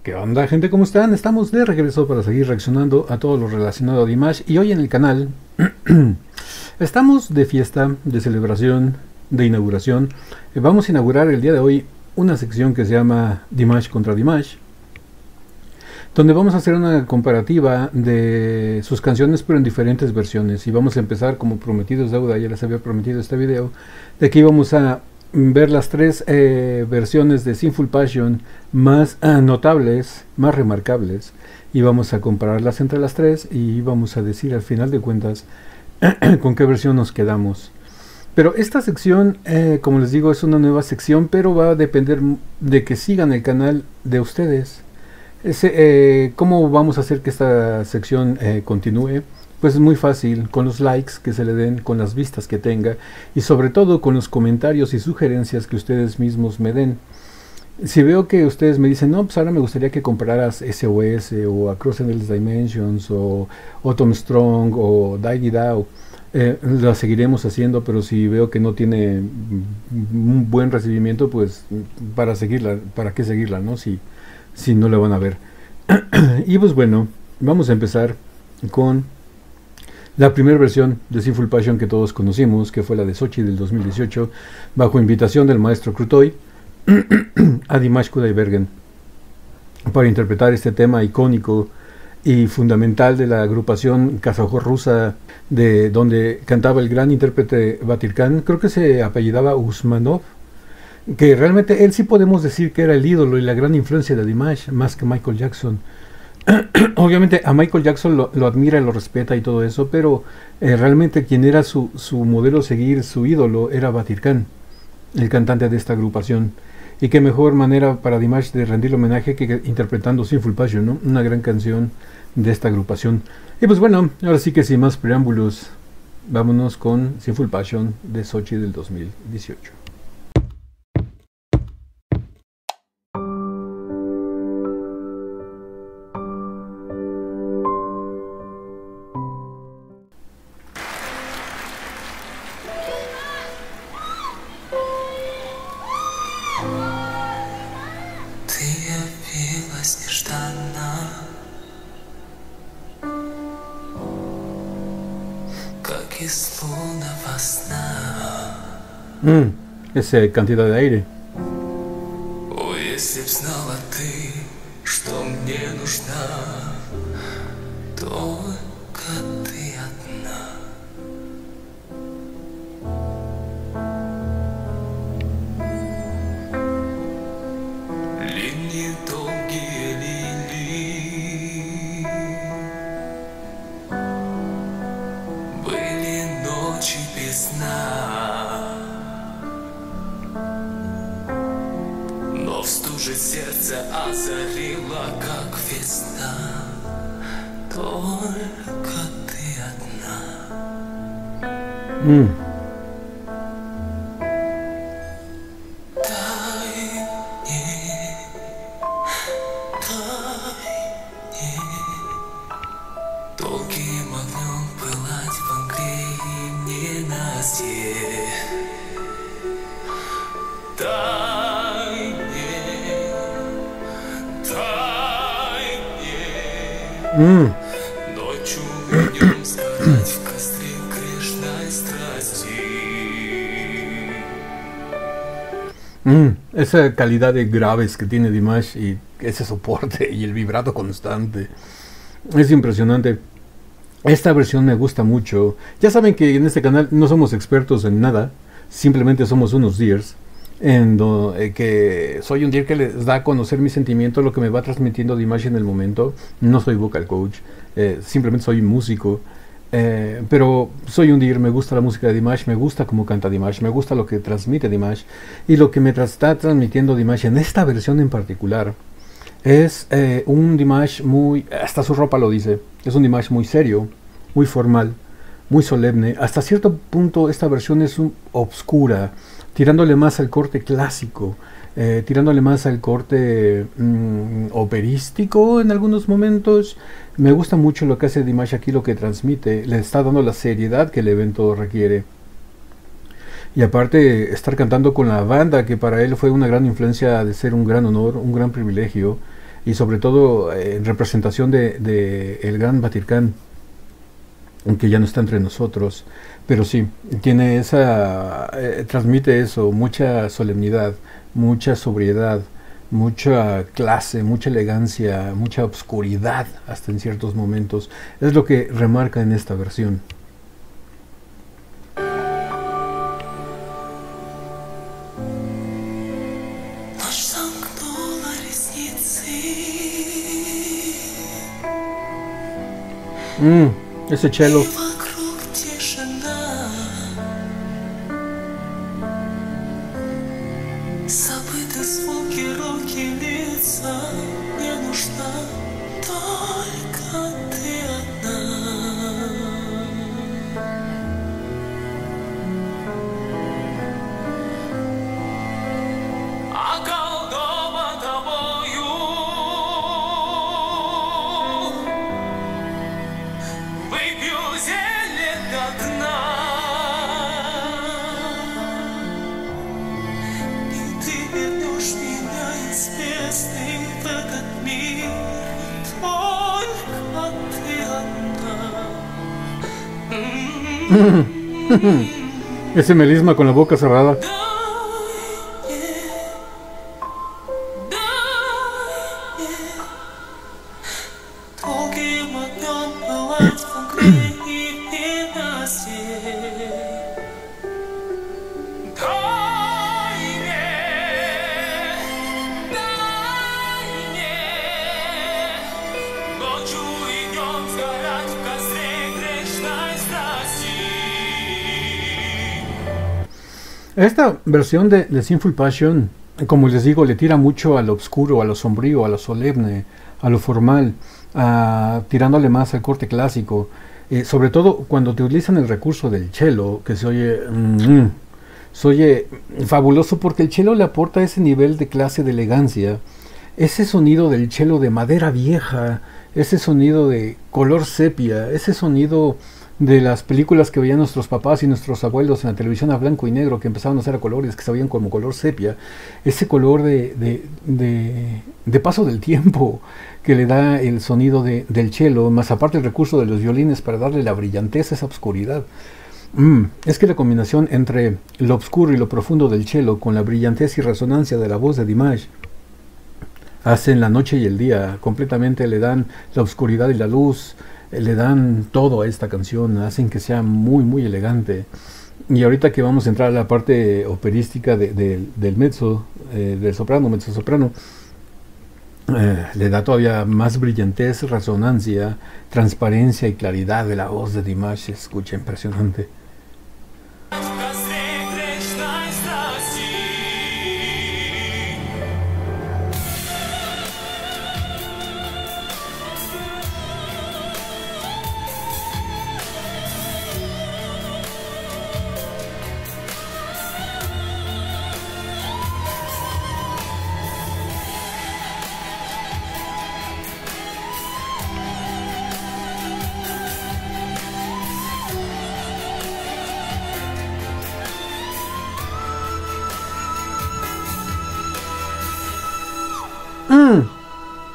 ¿Qué onda, gente? ¿Cómo están? Estamos de regreso para seguir reaccionando a todo lo relacionado a Dimash. Y hoy en el canal estamos de fiesta, de celebración, de inauguración. Vamos a inaugurar el día de hoy una sección que se llama Dimash contra Dimash, donde vamos a hacer una comparativa de sus canciones pero en diferentes versiones. Y vamos a empezar, como prometido es deuda, ya les había prometido este video, de que íbamos a ver las tres versiones de Sinful Passion más notables, más remarcables, y vamos a compararlas entre las tres y vamos a decir al final de cuentas con qué versión nos quedamos. Pero esta sección, como les digo, es una nueva sección, pero va a depender de que sigan el canal de ustedes. ¿Cómo vamos a hacer que esta sección continúe? Pues es muy fácil, con los likes que se le den, con las vistas que tenga y sobre todo con los comentarios y sugerencias que ustedes mismos me den. Si veo que ustedes me dicen, no, pues ahora me gustaría que compararas SOS o Across Endless Dimensions o Autumn Strong o Dai Dao, la seguiremos haciendo, pero si veo que no tiene un buen recibimiento, pues para seguirla, ¿para qué seguirla, no? Si no la van a ver. Y pues bueno, vamos a empezar con la primera versión de Sinful Passion que todos conocimos, que fue la de Sochi del 2018, bajo invitación del maestro Krutoy a Dimash Kudaibergen, para interpretar este tema icónico y fundamental de la agrupación kazajorrusa, de donde cantaba el gran intérprete Batyrkhan. Creo que se apellidaba Usmanov, que realmente él sí podemos decir que era el ídolo y la gran influencia de Dimash, más que Michael Jackson. Obviamente a Michael Jackson lo admira y lo respeta y todo eso, pero realmente quien era su modelo a seguir, su ídolo, era Batyrkhan, el cantante de esta agrupación. Y qué mejor manera para Dimash de rendirle homenaje que interpretando Sinful Passion, ¿no? Una gran canción de esta agrupación. Y pues bueno, ahora sí que sin más preámbulos, vámonos con Sinful Passion de Sochi del 2018. Esa cantidad de aire. Сердце озарило, как весна. Только ты одна. Долгим огнем пылать в огне и ненастье. Ночью днем сгорать в костре грешной страсти. Esa calidad de graves que tiene Dimash y ese soporte y el vibrato constante es impresionante. Esta versión me gusta mucho. Ya saben que en este canal no somos expertos en nada, simplemente somos unos deers. Que soy un deer que les da a conocer mi sentimiento, lo que me va transmitiendo Dimash en el momento. No soy vocal coach, simplemente soy músico, pero soy un deer, me gusta la música de Dimash, me gusta cómo canta Dimash, me gusta lo que transmite Dimash, y lo que me está transmitiendo Dimash en esta versión en particular es un Dimash muy, hasta su ropa lo dice, es un Dimash muy serio, muy formal, muy solemne. Hasta cierto punto esta versión es obscura, tirándole más al corte clásico, tirándole más al corte operístico en algunos momentos. Me gusta mucho lo que hace Dimash aquí, lo que transmite, le está dando la seriedad que el evento requiere. Y aparte estar cantando con la banda, que para él fue una gran influencia, de ser un gran honor, un gran privilegio. y sobre todo en representación de el gran Batirkan, aunque ya no está entre nosotros, pero sí, tiene esa, transmite eso, mucha solemnidad, mucha sobriedad, mucha clase, mucha elegancia, mucha obscuridad hasta en ciertos momentos. Es lo que remarca en esta versión. Ese cello. Ese melisma con la boca cerrada. Esta versión de Sinful Passion, como les digo, le tira mucho a lo oscuro, a lo sombrío, a lo solemne, a lo formal, tirándole más al corte clásico. Sobre todo cuando te utilizan el recurso del cello, que se oye fabuloso, porque el cello le aporta ese nivel de clase, de elegancia, ese sonido del cello de madera vieja, ese sonido de color sepia, ese sonido de las películas que veían nuestros papás y nuestros abuelos en la televisión a blanco y negro, que empezaban a hacer a colores, que se veían como color sepia, ese color de paso del tiempo que le da el sonido del cello, más aparte el recurso de los violines para darle la brillantez a esa oscuridad. Es que la combinación entre lo oscuro y lo profundo del cello con la brillantez y resonancia de la voz de Dimash hacen la noche y el día, completamente le dan la oscuridad y la luz, le dan todo a esta canción, hacen que sea muy muy elegante. Y ahorita que vamos a entrar a la parte operística del mezzo, del soprano, mezzo soprano, le da todavía más brillantez, resonancia, transparencia y claridad de la voz de Dimash. Se escucha impresionante.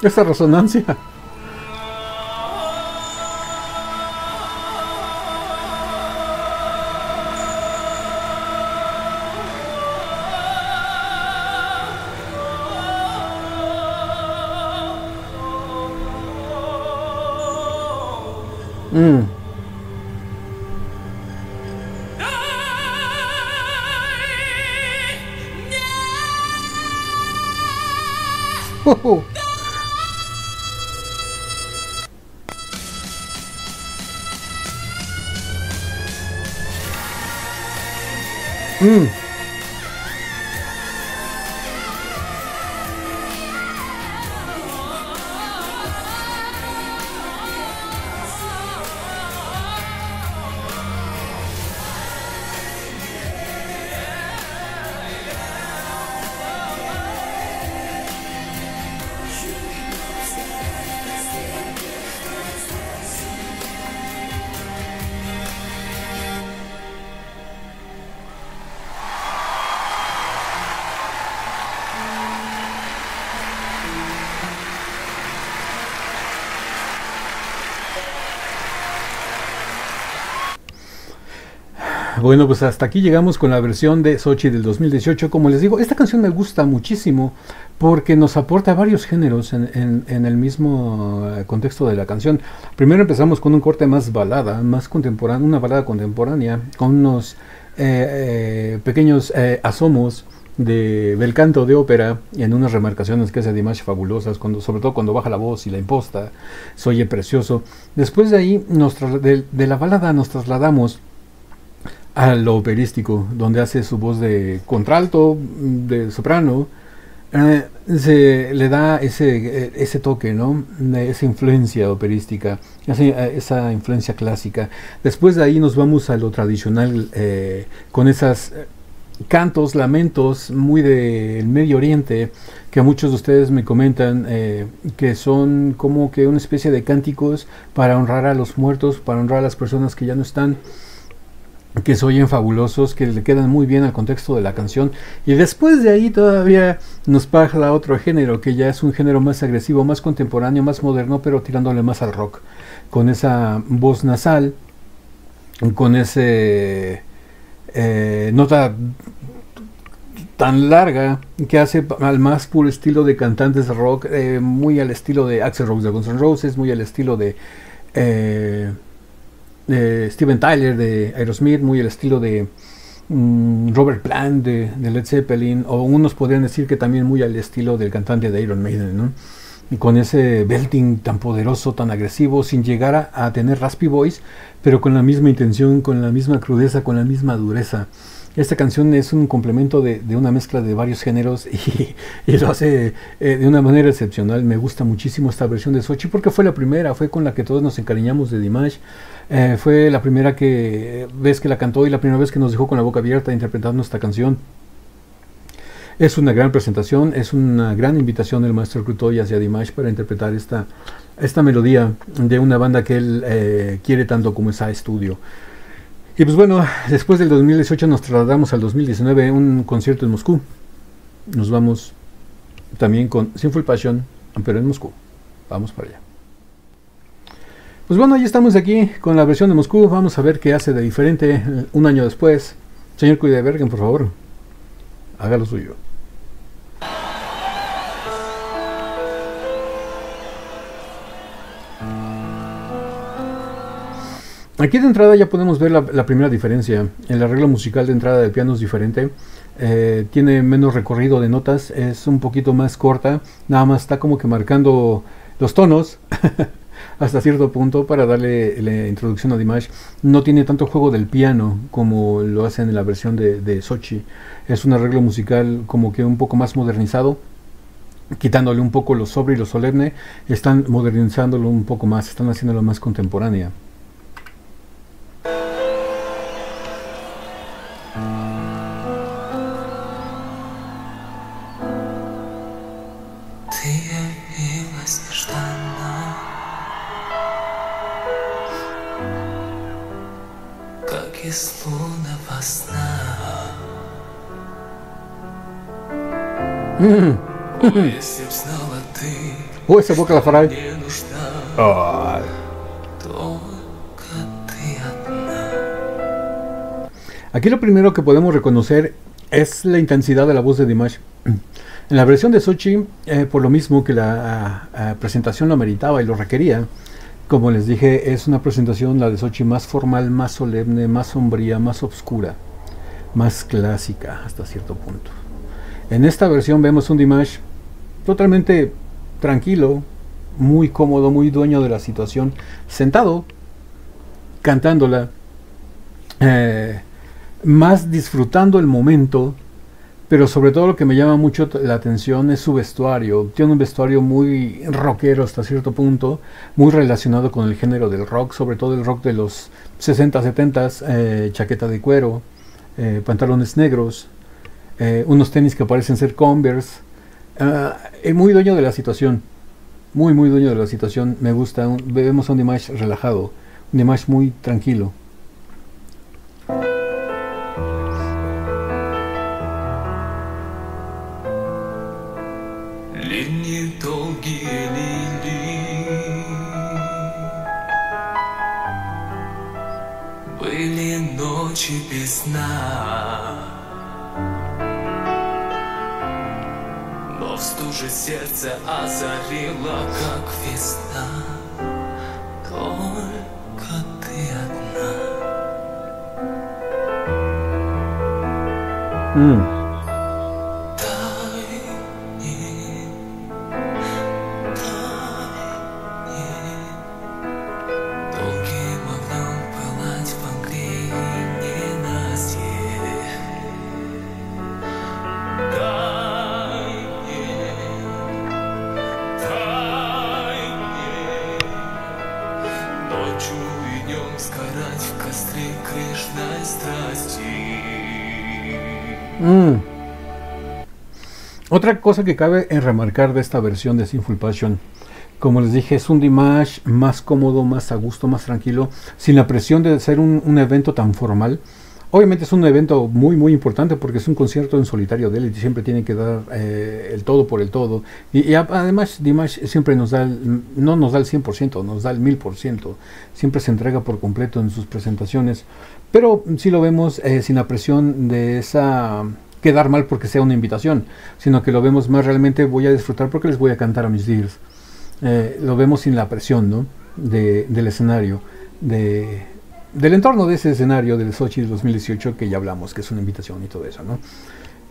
Esa resonancia. Bueno, pues hasta aquí llegamos con la versión de Sochi del 2018. Como les digo, esta canción me gusta muchísimo porque nos aporta varios géneros en el mismo contexto de la canción. Primero empezamos con un corte más balada, más contemporáneo, una balada contemporánea, con unos pequeños asomos de bel canto de ópera en unas remarcaciones que hace Dimash fabulosas, sobre todo cuando baja la voz y la imposta, se oye precioso. Después de ahí, de la balada nos trasladamos a lo operístico, donde hace su voz de contralto, de soprano, se le da ese toque, ¿no? Esa influencia operística, esa influencia clásica. Después de ahí nos vamos a lo tradicional, con esas cantos, lamentos muy del Medio Oriente, que muchos de ustedes me comentan que son como que una especie de cánticos para honrar a los muertos, para honrar a las personas que ya no están, que se oyen fabulosos, que le quedan muy bien al contexto de la canción. Y después de ahí todavía nos pasa a otro género, que ya es un género más agresivo, más contemporáneo, más moderno, pero tirándole más al rock, con esa voz nasal, con ese nota tan larga que hace al más puro estilo de cantantes de rock, muy al estilo de Axl Rose de Guns N' Roses, muy al estilo de Steven Tyler de Aerosmith, muy el estilo de Robert Plant de Led Zeppelin, o unos podrían decir que también muy al estilo del cantante de Iron Maiden, ¿no? Y con ese belting tan poderoso, tan agresivo, sin llegar a tener raspy voice, pero con la misma intención, con la misma crudeza, con la misma dureza. Esta canción es un complemento de una mezcla de varios géneros y lo hace de una manera excepcional. Me gusta muchísimo esta versión de Sochi porque fue la primera, fue con la que todos nos encariñamos de Dimash. Fue la primera vez que la cantó y la primera vez que nos dejó con la boca abierta interpretando esta canción. Es una gran presentación, es una gran invitación del maestro Krutoy hacia Dimash para interpretar esta melodía de una banda que él quiere tanto como es A Studio. Y pues bueno, después del 2018 nos trasladamos al 2019, un concierto en Moscú. Nos vamos también con Sinful Passion, pero en Moscú. Vamos para allá. Pues bueno, ya estamos aquí con la versión de Moscú. Vamos a ver qué hace de diferente un año después. Señor Kuidebergen, por favor, haga lo suyo. Aquí de entrada ya podemos ver la primera diferencia. El arreglo musical de entrada del piano es diferente. Tiene menos recorrido de notas, es un poquito más corta. Nada más está como que marcando los tonos hasta cierto punto para darle la introducción a Dimash. No tiene tanto juego del piano como lo hacen en la versión de Sochi. Es un arreglo musical como que un poco más modernizado, quitándole un poco lo sobrio y lo solemne. Están modernizándolo un poco más, están haciéndolo más contemporánea. Esa boca la faray. Aquí lo primero que podemos reconocer es la intensidad de la voz de Dimash. En la versión de Sochi, por lo mismo que la presentación lo meritaba y lo requería, como les dije, es una presentación, la de Sochi, más formal, más solemne, más sombría, más oscura, más clásica hasta cierto punto. En esta versión vemos un Dimash totalmente tranquilo, muy cómodo, muy dueño de la situación, sentado, cantándola, más disfrutando el momento, pero sobre todo lo que me llama mucho la atención es su vestuario. Tiene un vestuario muy rockero hasta cierto punto, muy relacionado con el género del rock, sobre todo el rock de los 60, 70, chaqueta de cuero, pantalones negros, unos tenis que parecen ser Converse, muy dueño de la situación, muy dueño de la situación. Me gusta, vemos a un Dimash relajado, un Dimash muy tranquilo. ночи без сна. Но в стуже сердце озарило, как весна. Только ты одна. Долгим огнем пылать в Англии ненастье. Дай мне ночью и днем сгорать в костре Кришной страсти. Otra cosa que cabe en remarcar de esta versión de Sinful Passion, como les dije, es un Dimash más cómodo, más a gusto, más tranquilo, sin la presión de ser un evento tan formal. Obviamente es un evento muy muy importante porque es un concierto en solitario de él y siempre tiene que dar el todo por el todo. Y además Dimash siempre nos da, no nos da el 100%, nos da el 1000%. Siempre se entrega por completo en sus presentaciones. Pero si lo vemos sin la presión de esa quedar mal porque sea una invitación, sino que lo vemos más realmente voy a disfrutar porque les voy a cantar a mis dears. Lo vemos sin la presión, ¿no? Del escenario, del entorno de ese escenario del Sochi 2018 que ya hablamos, que es una invitación y todo eso, ¿no?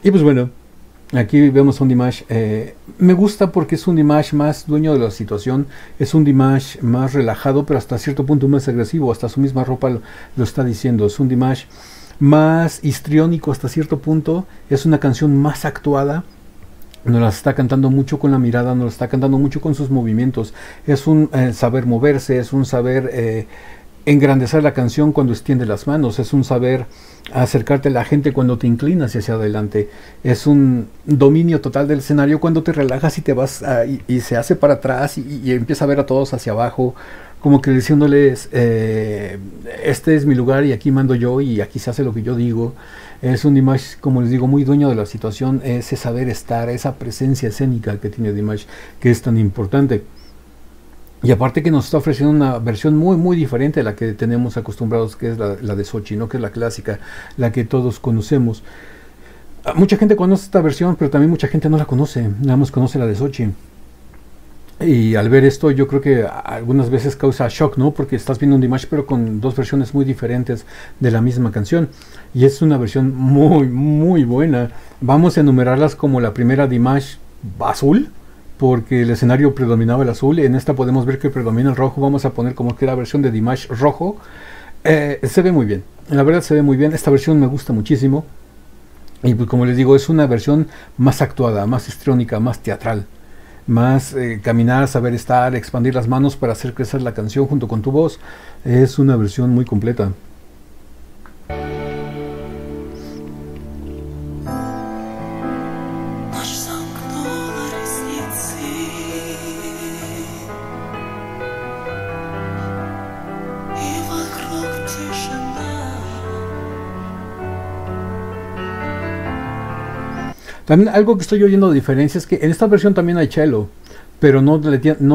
Y pues bueno, aquí vemos un Dimash, me gusta porque es un Dimash más dueño de la situación, es un Dimash más relajado, pero hasta cierto punto más agresivo, hasta su misma ropa lo está diciendo, es un Dimash más histriónico hasta cierto punto, es una canción más actuada, nos la está cantando mucho con la mirada, nos la está cantando mucho con sus movimientos, es un saber moverse, es un saber engrandecer la canción cuando extiende las manos, es un saber acercarte a la gente cuando te inclinas hacia adelante, es un dominio total del escenario cuando te relajas y te vas y se hace para atrás y empieza a ver a todos hacia abajo, como que diciéndoles este es mi lugar y aquí mando yo y aquí se hace lo que yo digo. Es un Dimash, como les digo, muy dueño de la situación, ese saber estar, esa presencia escénica que tiene Dimash, que es tan importante. Y aparte que nos está ofreciendo una versión muy muy diferente a la que tenemos acostumbrados, que es la de Sochi, ¿no? Que es la clásica, la que todos conocemos. Mucha gente conoce esta versión, pero también mucha gente no la conoce, nada más conoce la de Sochi. Y al ver esto yo creo que algunas veces causa shock, ¿no? Porque estás viendo un Dimash pero con dos versiones muy diferentes de la misma canción. Y es una versión muy muy buena. Vamos a enumerarlas como la primera Dimash azul, porque el escenario predominaba el azul. En esta podemos ver que predomina el rojo. Vamos a poner como que la versión de Dimash rojo. Se ve muy bien, la verdad se ve muy bien. Esta versión me gusta muchísimo. Y pues como les digo, es una versión más actuada, más histriónica, más teatral. Más caminar, saber estar, expandir las manos para hacer crecer la canción junto con tu voz. Es una versión muy completa. También algo que estoy oyendo de diferencia es que en esta versión también hay cello, pero no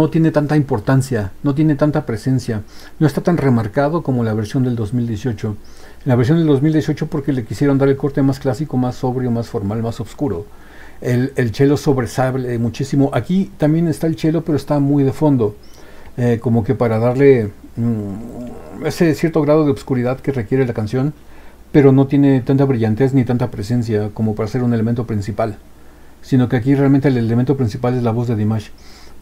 tiene tanta importancia, no tiene tanta presencia, no está tan remarcado como la versión del 2018. En la versión del 2018 porque le quisieron dar el corte más clásico, más sobrio, más formal, más oscuro. El cello sobresale muchísimo. Aquí también está el cello, pero está muy de fondo, como que para darle ese cierto grado de oscuridad que requiere la canción, pero no tiene tanta brillantez ni tanta presencia como para ser un elemento principal, sino que aquí realmente el elemento principal es la voz de Dimash.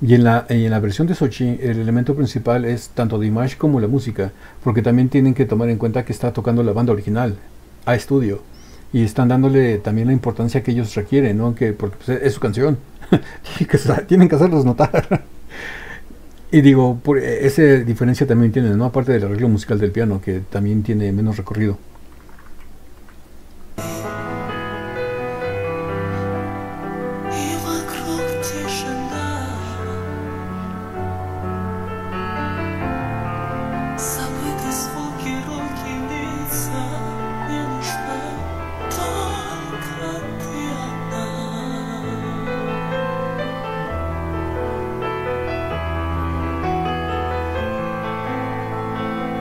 Y en la versión de Sochi el elemento principal es tanto Dimash como la música, porque también tienen que tomar en cuenta que está tocando la banda original a estudio y están dándole también la importancia que ellos requieren, ¿no? Porque pues, es su canción. Tienen que hacerlos notar. Y digo, esa diferencia también tiene, ¿no? Aparte del arreglo musical del piano, que también tiene menos recorrido.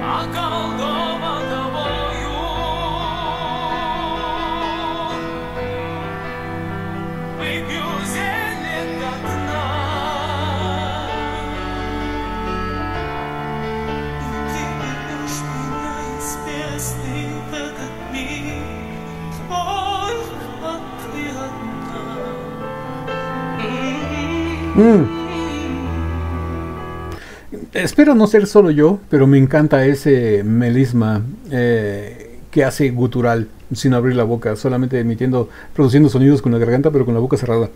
Околдован тобою Mm. Espero no ser solo yo, pero me encanta ese melisma que hace gutural, sin abrir la boca, solamente emitiendo, produciendo sonidos con la garganta, pero con la boca cerrada.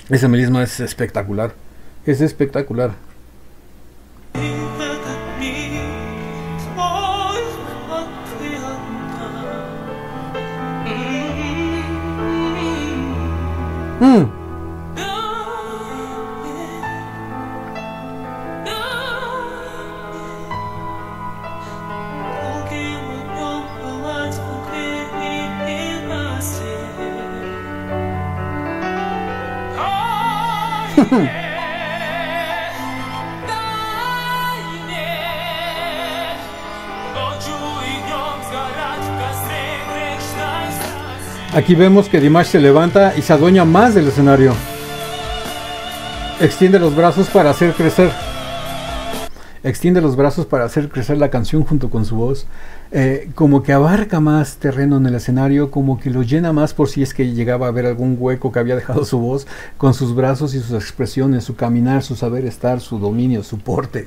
Ese melisma es espectacular. Es espectacular. Mm. Aquí vemos que Dimash se levanta y se adueña más del escenario. Extiende los brazos para hacer crecer. Extiende los brazos para hacer crecer la canción junto con su voz. Como que abarca más terreno en el escenario, como que lo llena más por si es que llegaba a haber algún hueco que había dejado su voz, con sus brazos y sus expresiones, su caminar, su saber estar, su dominio, su porte.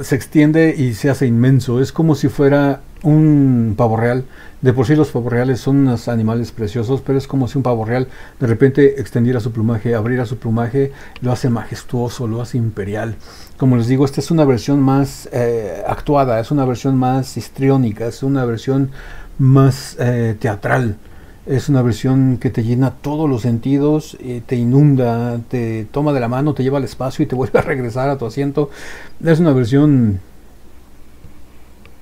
Se extiende y se hace inmenso. Es como si fuera un pavo real. De por sí los pavos reales son unos animales preciosos, pero es como si un pavo real de repente extendiera su plumaje, abriera su plumaje, lo hace majestuoso, lo hace imperial. Como les digo, esta es una versión más actuada, es una versión más histriónica, es una versión más teatral. Es una versión que te llena todos los sentidos, te inunda, te toma de la mano, te lleva al espacio y te vuelve a regresar a tu asiento. Es una versión,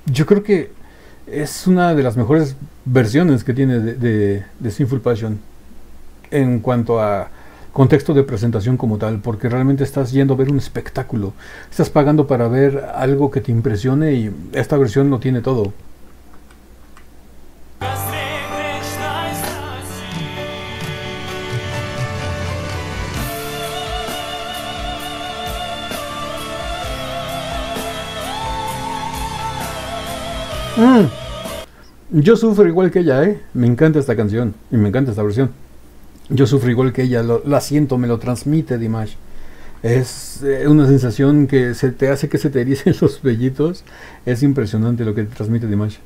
yo creo que es una de las mejores versiones que tiene de Sinful Passion en cuanto a contexto de presentación como tal, porque realmente estás yendo a ver un espectáculo, estás pagando para ver algo que te impresione y esta versión lo tiene todo. Yo sufro igual que ella, me encanta esta canción y me encanta esta versión. Yo sufro igual que ella, la siento, me lo transmite Dimash. Es una sensación que se te hace que se te ericen los vellitos. Es impresionante lo que te transmite Dimash.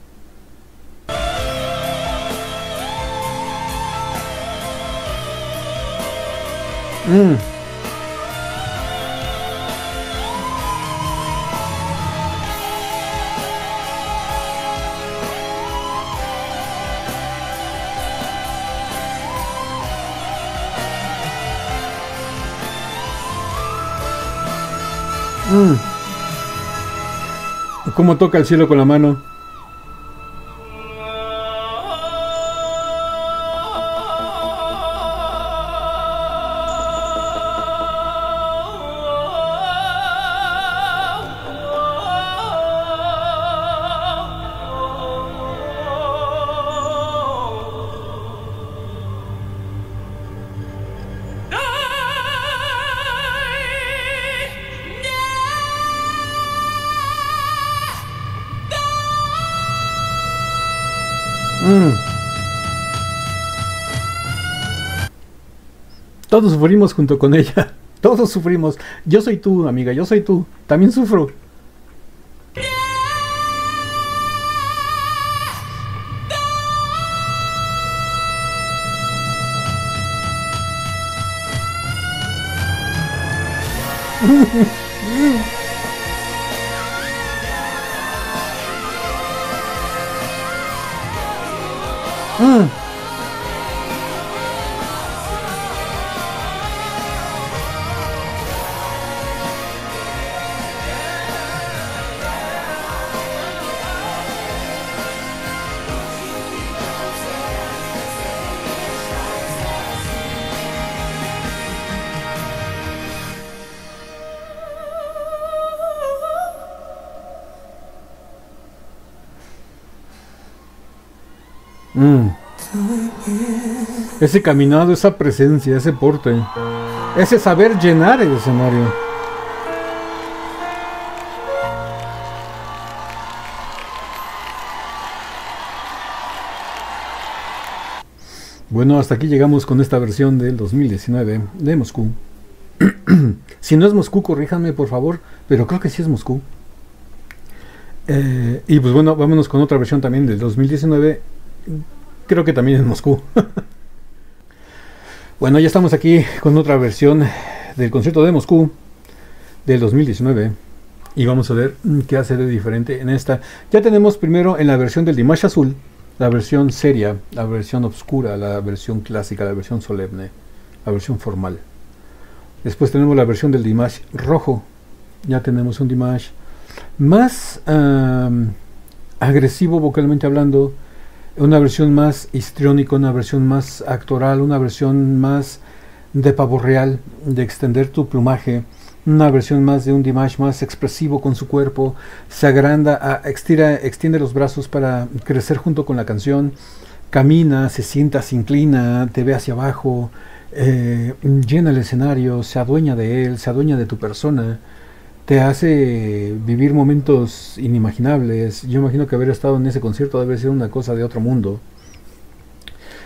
Cómo toca el cielo con la mano. Todos sufrimos junto con ella. Todos sufrimos. Yo soy tú, amiga. Yo soy tú. También sufro. Ese caminado, esa presencia, ese porte, ese saber llenar el escenario. Bueno, hasta aquí llegamos con esta versión del 2019 de Moscú. Si no es Moscú, corríjanme por favor, pero creo que sí es Moscú. Y pues bueno, vámonos con otra versión también del 2019. Creo que también es Moscú. Bueno, ya estamos aquí con otra versión del concierto de Moscú del 2019. Y vamos a ver qué hace de diferente en esta. Ya tenemos primero en la versión del Dimash azul, la versión seria, la versión oscura, la versión clásica, la versión solemne, la versión formal. Después tenemos la versión del Dimash rojo. Ya tenemos un Dimash más agresivo vocalmente hablando, una versión más histriónica, una versión más actoral, una versión más de pavo real, de extender tu plumaje, una versión más de un Dimash más expresivo con su cuerpo, se agranda, extiende los brazos para crecer junto con la canción, camina, se sienta, se inclina, te ve hacia abajo, llena el escenario, se adueña de él, se adueña de tu persona, te hace vivir momentos inimaginables. Yo imagino que haber estado en ese concierto debe ser una cosa de otro mundo.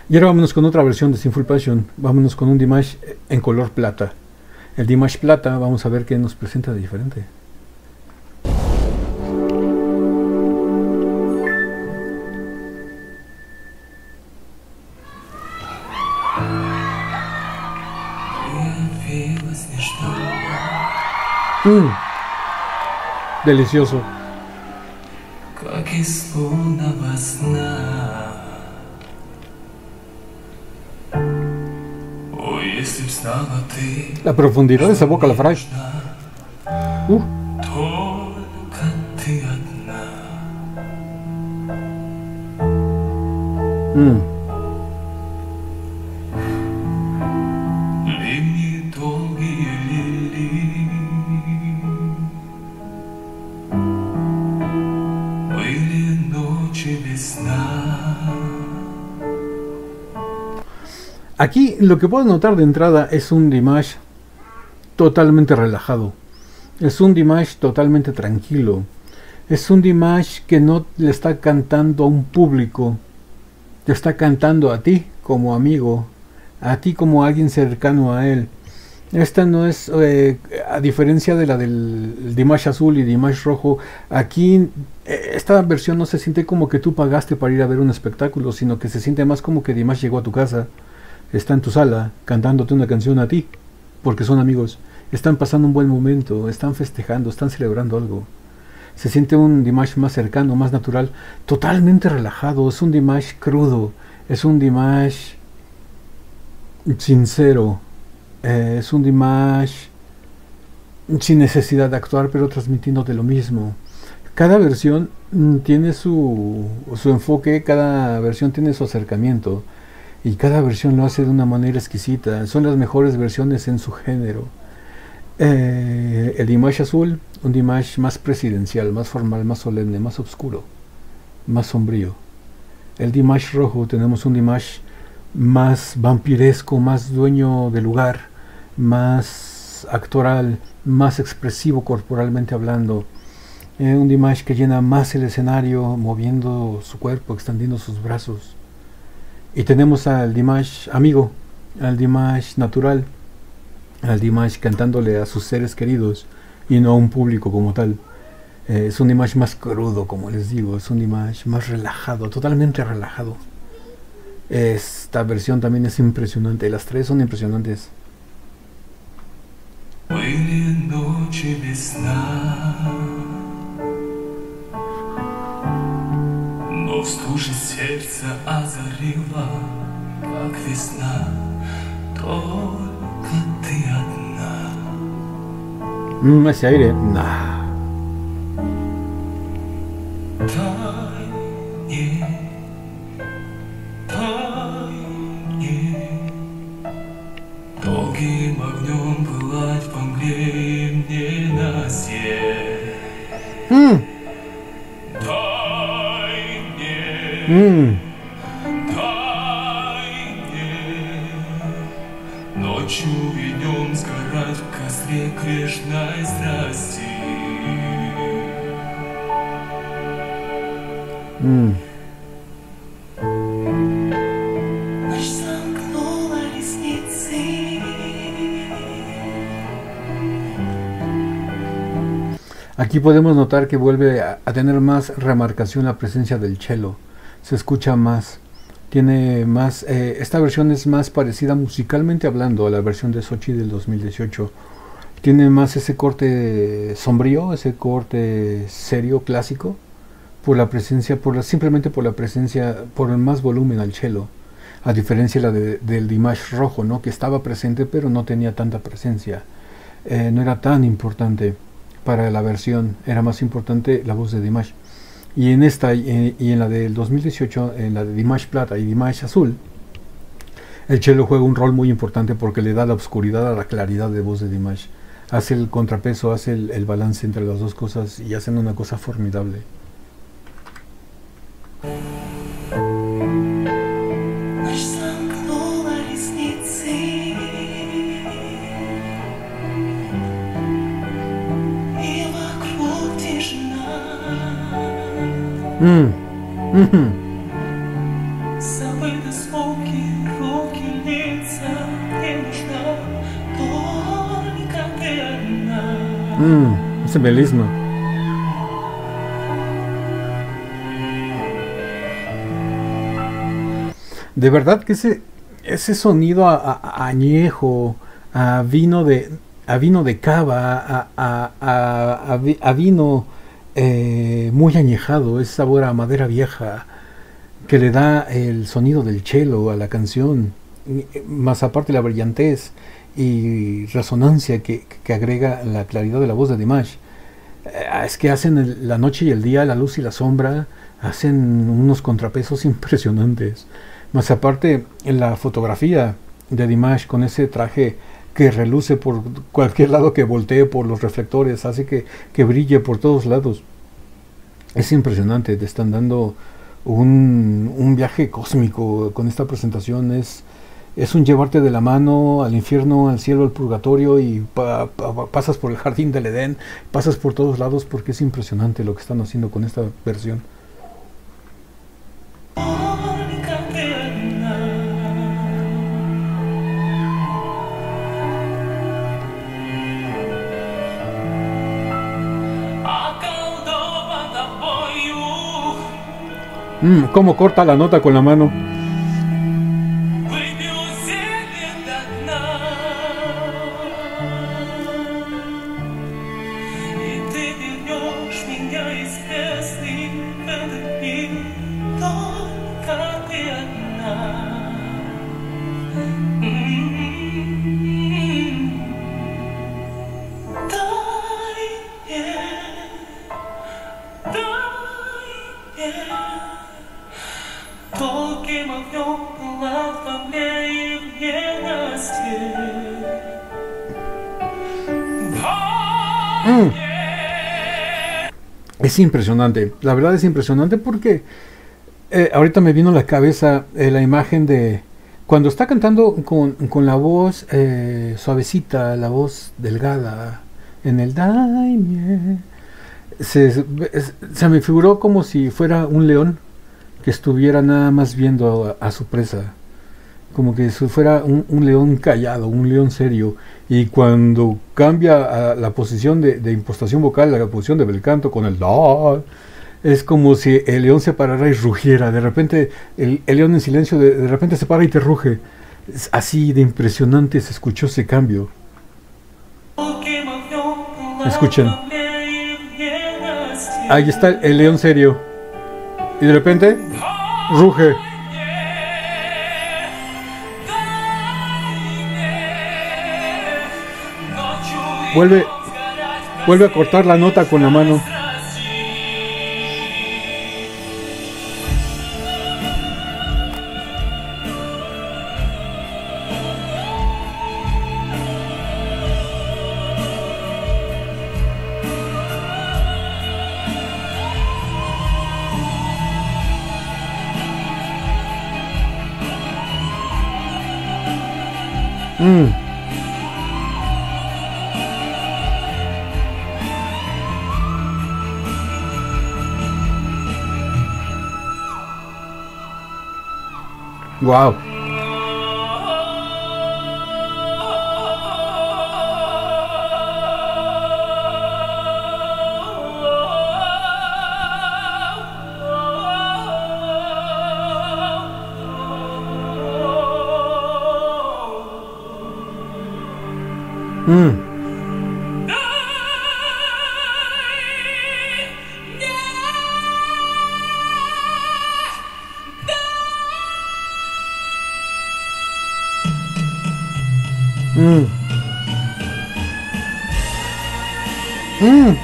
Y ahora vámonos con otra versión de Sinful Passion. Vámonos con un Dimash en color plata. El Dimash plata, vamos a ver qué nos presenta de diferente. Delicioso. Как из лунного сна. Ой, если б знала ты, La profundidad de esa boca, la fray. только ты одна. Ливни долгие лили, были ночи без сна. Aquí lo que puedo notar de entrada es un Dimash totalmente relajado. Es un Dimash totalmente tranquilo. Es un Dimash que no le está cantando a un público. Te está cantando a ti como amigo, a ti como alguien cercano a él. Esta no es, a diferencia de la del Dimash azul y Dimash rojo, aquí esta versión no se siente como que tú pagaste para ir a ver un espectáculo, sino que se siente más como que Dimash llegó a tu casa, está en tu sala cantándote una canción a ti, porque son amigos, están pasando un buen momento, están festejando, están celebrando algo. Se siente un Dimash más cercano, más natural, totalmente relajado. Es un Dimash crudo, es un Dimash sincero, es un Dimash sin necesidad de actuar, pero transmitiendo de lo mismo. Cada versión tiene su enfoque, cada versión tiene su acercamiento, y cada versión lo hace de una manera exquisita. Son las mejores versiones en su género. El Dimash azul, un Dimash más presidencial, más formal, más solemne, más oscuro, más sombrío. El Dimash rojo, tenemos un Dimash más vampiresco, más dueño del lugar, más actoral, más expresivo corporalmente hablando. Un Dimash que llena más el escenario, moviendo su cuerpo, extendiendo sus brazos. Y tenemos al Dimash amigo, al Dimash natural, al Dimash cantándole a sus seres queridos y no a un público como tal. Es un Dimash más crudo, como les digo, es un Dimash más relajado, totalmente relajado. Esta versión también es impresionante, las tres son impresionantes. Были ночи без сна, но в стуже сердце озарила, как весна, только ты одна. Ese aire, nah. Тайне, тайне, долгим огнем пылать по мгле мне на свет. Тайне, тайне, ночью и днем сгорать в костре грешной страсти. Наш Aquí podemos notar que vuelve a tener más remarcación la presencia del cello. Se escucha más. Tiene más. Esta versión es más parecida musicalmente hablando a la versión de Sochi del 2018. Tiene más ese corte sombrío, ese corte serio, clásico, por la presencia, simplemente por la presencia, por el más volumen al cello. A diferencia del Dimash rojo, ¿no? Que estaba presente pero no tenía tanta presencia. No era tan importante para la versión, era más importante la voz de Dimash. Y en esta y en la del 2018, en la de Dimash Plata y Dimash Azul, el cello juega un rol muy importante porque le da la oscuridad a la claridad de voz de Dimash. Hace el contrapeso, hace el balance entre las dos cosas y hacen una cosa formidable. Ese melisma. De verdad que ese sonido a añejo, a vino de cava, a vino muy añejado, ese sabor a madera vieja que le da el sonido del cello a la canción, más aparte la brillantez y resonancia que agrega la claridad de la voz de Dimash. Es que hacen la noche y el día, la luz y la sombra, hacen unos contrapesos impresionantes. Más aparte en la fotografía de Dimash con ese traje que reluce por cualquier lado que voltee, por los reflectores, hace que brille por todos lados. Es impresionante, te están dando un viaje cósmico con esta presentación. Es un llevarte de la mano al infierno, al cielo, al purgatorio y pasas por el jardín del Edén, pasas por todos lados porque es impresionante lo que están haciendo con esta versión. Cómo corta la nota con la mano. Es impresionante, la verdad es impresionante porque ahorita me vino a la cabeza la imagen de cuando está cantando con la voz suavecita, la voz delgada en el Daimie. Se me figuró como si fuera un león que estuviera nada más viendo a su presa, como que si fuera un león callado, un león serio, y cuando cambia a la posición de impostación vocal, a la posición de bel canto con el da, es como si el león se parara y rugiera. De repente el león en silencio de repente se para y te ruge. Es así de impresionante se escuchó ese cambio. Escuchen, ahí está el león serio y de repente ruge. Vuelve a cortar la nota con la mano. Wow. Mm. Mm. Mm.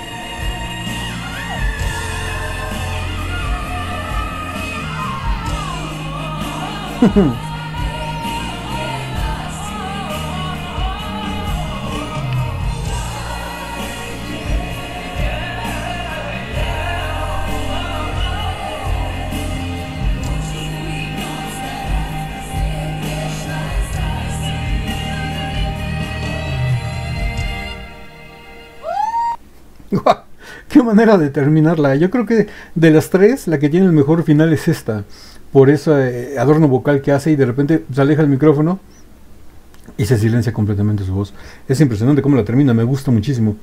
Qué manera de terminarla. Yo creo que de las tres, la que tiene el mejor final es esta. Por ese adorno vocal que hace y de repente se aleja el micrófono y se silencia completamente su voz. Es impresionante cómo la termina, me gusta muchísimo.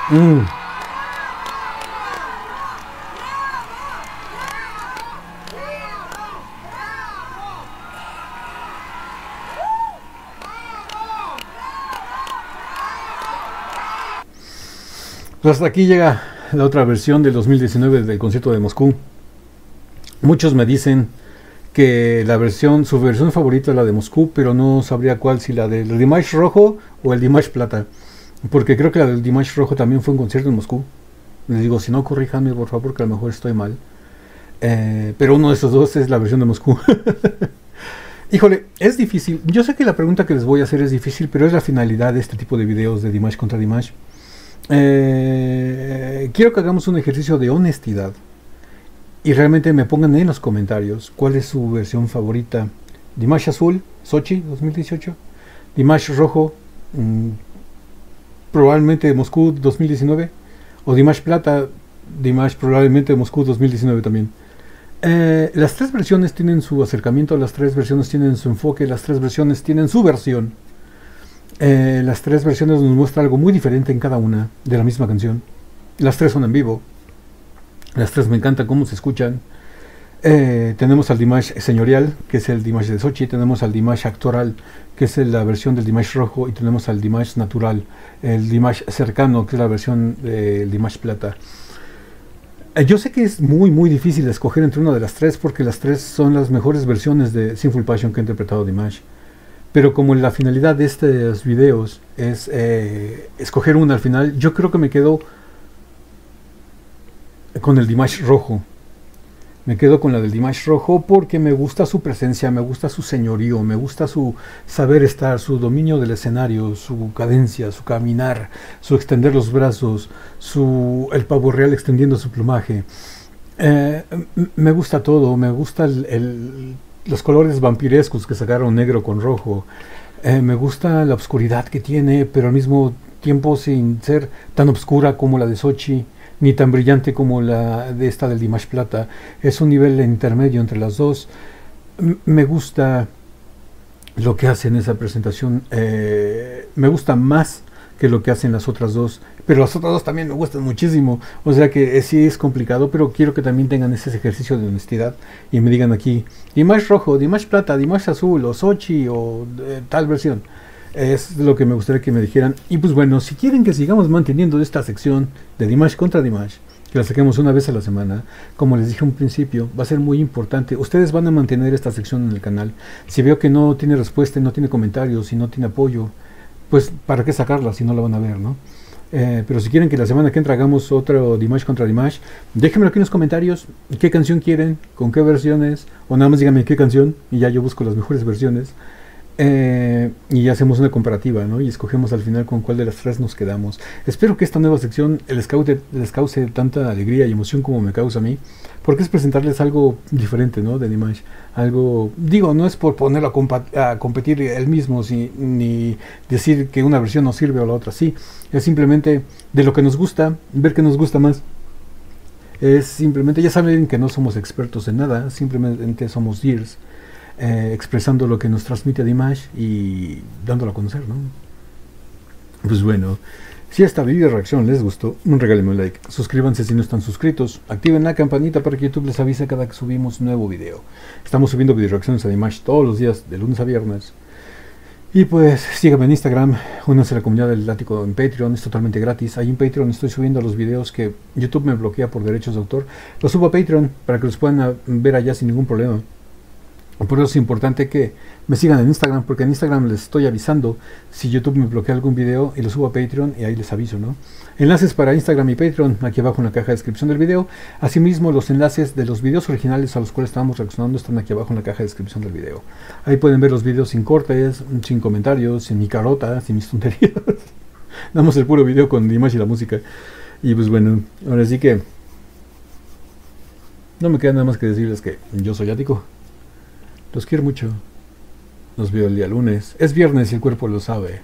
Mm. Pues hasta aquí llega la otra versión del 2019 del concierto de Moscú. Muchos me dicen que su versión favorita es la de Moscú, pero no sabría cuál, si la del Dimash Rojo o el Dimash Plata. Porque creo que la del Dimash Rojo también fue un concierto en Moscú. Les digo, si no, corríjanme por favor, porque a lo mejor estoy mal. Pero uno de esos dos es la versión de Moscú. Híjole, es difícil. Yo sé que la pregunta que les voy a hacer es difícil, pero es la finalidad de este tipo de videos de Dimash contra Dimash. Quiero que hagamos un ejercicio de honestidad y realmente me pongan en los comentarios cuál es su versión favorita. Dimash Azul, Sochi 2018. Dimash Rojo, probablemente Moscú 2019. O Dimash Plata, Dimash probablemente Moscú 2019 también. Las tres versiones tienen su acercamiento, las tres versiones tienen su enfoque, las tres versiones tienen su versión. Las tres versiones nos muestran algo muy diferente en cada una de la misma canción. Las tres son en vivo. Las tres me encanta cómo se escuchan. Tenemos al Dimash señorial, que es el Dimash de Sochi. Tenemos al Dimash actoral, que es la versión del Dimash rojo. Y tenemos al Dimash natural, el Dimash cercano, que es la versión del Dimash plata. Yo sé que es muy muy difícil escoger entre una de las tres, porque las tres son las mejores versiones de Sinful Passion que ha interpretado Dimash. Pero como la finalidad de estos videos es escoger una al final, yo creo que me quedo con el Dimash rojo. Me quedo con la del Dimash rojo porque me gusta su presencia, me gusta su señorío, me gusta su saber estar, su dominio del escenario, su cadencia, su caminar, su extender los brazos, el pavo real extendiendo su plumaje. Me gusta todo, me gusta los colores vampirescos que sacaron negro con rojo. Me gusta la oscuridad que tiene, pero al mismo tiempo sin ser tan oscura como la de Sochi, ni tan brillante como la de esta del Dimash Plata. Es un nivel intermedio entre las dos. Me gusta lo que hace en esa presentación. Me gusta más que lo que hacen las otras dos, pero las otras dos también me gustan muchísimo. O sea que sí es complicado, pero quiero que también tengan ese ejercicio de honestidad y me digan aquí Dimash rojo, Dimash plata, Dimash azul, o Sochi, o tal versión. Es lo que me gustaría que me dijeran. Y pues bueno, si quieren que sigamos manteniendo esta sección de Dimash contra Dimash, que la saquemos una vez a la semana, como les dije al principio, va a ser muy importante. Ustedes van a mantener esta sección en el canal. Si veo que no tiene respuesta, no tiene comentarios, y no tiene apoyo, pues para qué sacarla si no la van a ver, ¿no? Pero si quieren que la semana que entra hagamos otro Dimash contra Dimash, déjenmelo aquí en los comentarios. ¿Qué canción quieren? ¿Con qué versiones? O nada más díganme qué canción y ya yo busco las mejores versiones. Y ya hacemos una comparativa, ¿no? Y escogemos al final con cuál de las tres nos quedamos. Espero que esta nueva sección les cause tanta alegría y emoción como me causa a mí, porque es presentarles algo diferente, ¿no? De Dimash. Algo, digo, no es por ponerlo a competir él mismo, ni decir que una versión no sirve o la otra sí. Es simplemente de lo que nos gusta, ver qué nos gusta más. Es simplemente, ya saben que no somos expertos en nada, simplemente somos dears. Expresando lo que nos transmite Dimash y dándolo a conocer, ¿no? Pues bueno, Si esta video reacción les gustó, regálenme un like, suscríbanse si no están suscritos, activen la campanita para que YouTube les avise cada que subimos un nuevo video. Estamos subiendo video reacciones a Dimash todos los días, de lunes a viernes. Y pues síganme en Instagram, únanse a la comunidad del Látigo en Patreon, es totalmente gratis. Ahí en Patreon estoy subiendo los videos que YouTube me bloquea por derechos de autor. Los subo a Patreon para que los puedan ver allá sin ningún problema. Por eso es importante que me sigan en Instagram, porque en Instagram les estoy avisando si YouTube me bloquea algún video y lo subo a Patreon y ahí les aviso, ¿no? Enlaces para Instagram y Patreon aquí abajo en la caja de descripción del video. Asimismo, los enlaces de los videos originales a los cuales estamos reaccionando están aquí abajo en la caja de descripción del video. Ahí pueden ver los videos sin cortes, sin comentarios, sin mi carota, sin mis tonterías. Damos el puro video con Dimash y la música. Y pues bueno, ahora sí que no me queda nada más que decirles que yo soy Ático. Los quiero mucho. Los veo el día lunes. Es viernes y el cuerpo lo sabe.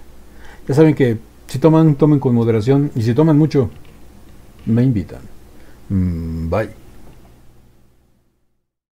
Ya saben que si toman, tomen con moderación. Y si toman mucho, me invitan. Bye.